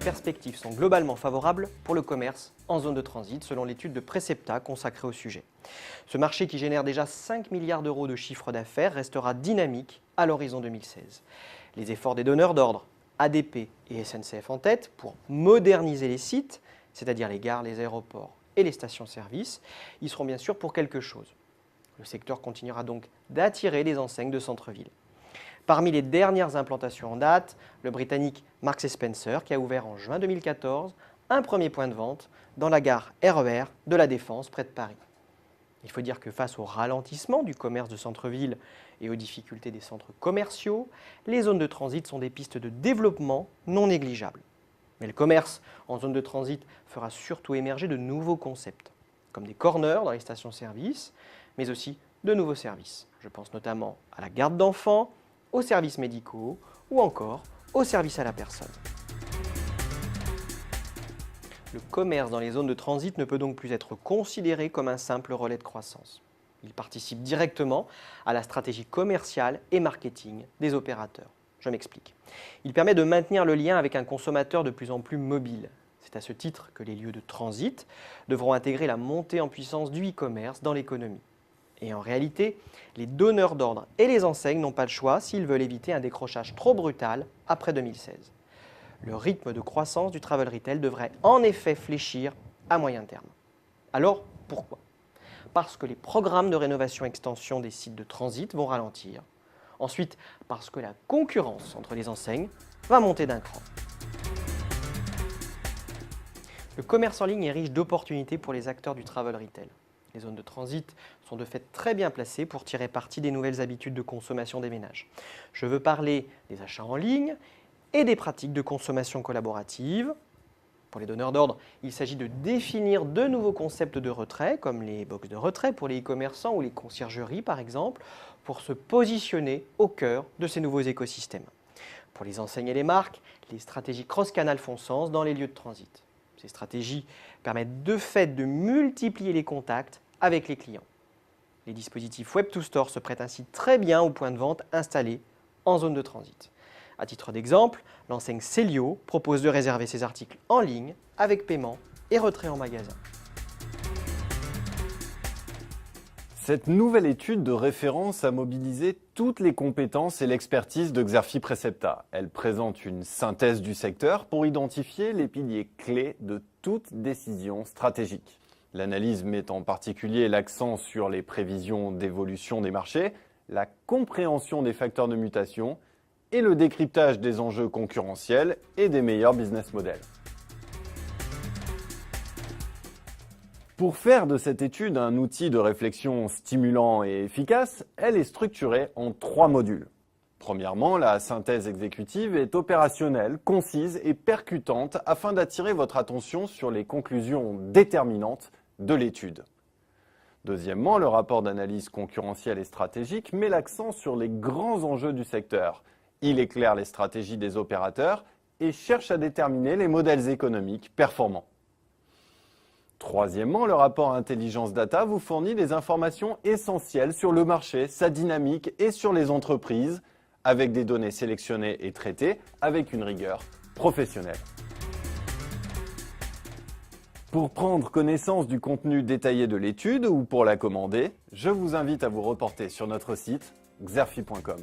perspectives sont globalement favorables pour le commerce en zone de transit, selon l'étude de Precepta consacrée au sujet. Ce marché qui génère déjà 5 milliards d'euros de chiffre d'affaires restera dynamique à l'horizon 2016. Les efforts des donneurs d'ordre, ADP et SNCF en tête, pour moderniser les sites, c'est-à-dire les gares, les aéroports et les stations-service, y seront bien sûr pour quelque chose. Le secteur continuera donc d'attirer les enseignes de centre-ville. Parmi les dernières implantations en date, le britannique Marks & Spencer qui a ouvert en juin 2014 un premier point de vente dans la gare RER de la Défense près de Paris. Il faut dire que face au ralentissement du commerce de centre-ville et aux difficultés des centres commerciaux, les zones de transit sont des pistes de développement non négligeables. Mais le commerce en zone de transit fera surtout émerger de nouveaux concepts, comme des corners dans les stations-service, mais aussi de nouveaux services. Je pense notamment à la garde d'enfants, aux services médicaux ou encore aux services à la personne. Le commerce dans les zones de transit ne peut donc plus être considéré comme un simple relais de croissance. Il participe directement à la stratégie commerciale et marketing des opérateurs. Je m'explique. Il permet de maintenir le lien avec un consommateur de plus en plus mobile. C'est à ce titre que les lieux de transit devront intégrer la montée en puissance du e-commerce dans l'économie. Et en réalité, les donneurs d'ordre et les enseignes n'ont pas le choix s'ils veulent éviter un décrochage trop brutal après 2016. Le rythme de croissance du travel retail devrait en effet fléchir à moyen terme. Alors, pourquoi ? Parce que les programmes de rénovation-extension des sites de transit vont ralentir. Ensuite, parce que la concurrence entre les enseignes va monter d'un cran. Le commerce en ligne est riche d'opportunités pour les acteurs du travel retail. Les zones de transit sont de fait très bien placées pour tirer parti des nouvelles habitudes de consommation des ménages. Je veux parler des achats en ligne et des pratiques de consommation collaborative. Pour les donneurs d'ordre, il s'agit de définir de nouveaux concepts de retrait, comme les box de retrait pour les e-commerçants ou les conciergeries par exemple, pour se positionner au cœur de ces nouveaux écosystèmes. Pour les enseignes et les marques, les stratégies cross-canal font sens dans les lieux de transit. Ces stratégies permettent de fait de multiplier les contacts avec les clients. Les dispositifs Web2Store se prêtent ainsi très bien aux points de vente installés en zone de transit. À titre d'exemple, l'enseigne Célio propose de réserver ses articles en ligne avec paiement et retrait en magasin. Cette nouvelle étude de référence a mobilisé toutes les compétences et l'expertise de Xerfi Precepta. Elle présente une synthèse du secteur pour identifier les piliers clés de toute décision stratégique. L'analyse met en particulier l'accent sur les prévisions d'évolution des marchés, la compréhension des facteurs de mutation et le décryptage des enjeux concurrentiels et des meilleurs business models. Pour faire de cette étude un outil de réflexion stimulant et efficace, elle est structurée en 3 modules. Premièrement, la synthèse exécutive est opérationnelle, concise et percutante afin d'attirer votre attention sur les conclusions déterminantes de l'étude. Deuxièmement, le rapport d'analyse concurrentielle et stratégique met l'accent sur les grands enjeux du secteur. Il éclaire les stratégies des opérateurs et cherche à déterminer les modèles économiques performants. Troisièmement, le rapport Intelligence Data vous fournit des informations essentielles sur le marché, sa dynamique et sur les entreprises, avec des données sélectionnées et traitées avec une rigueur professionnelle. Pour prendre connaissance du contenu détaillé de l'étude ou pour la commander, je vous invite à vous reporter sur notre site xerfi.com.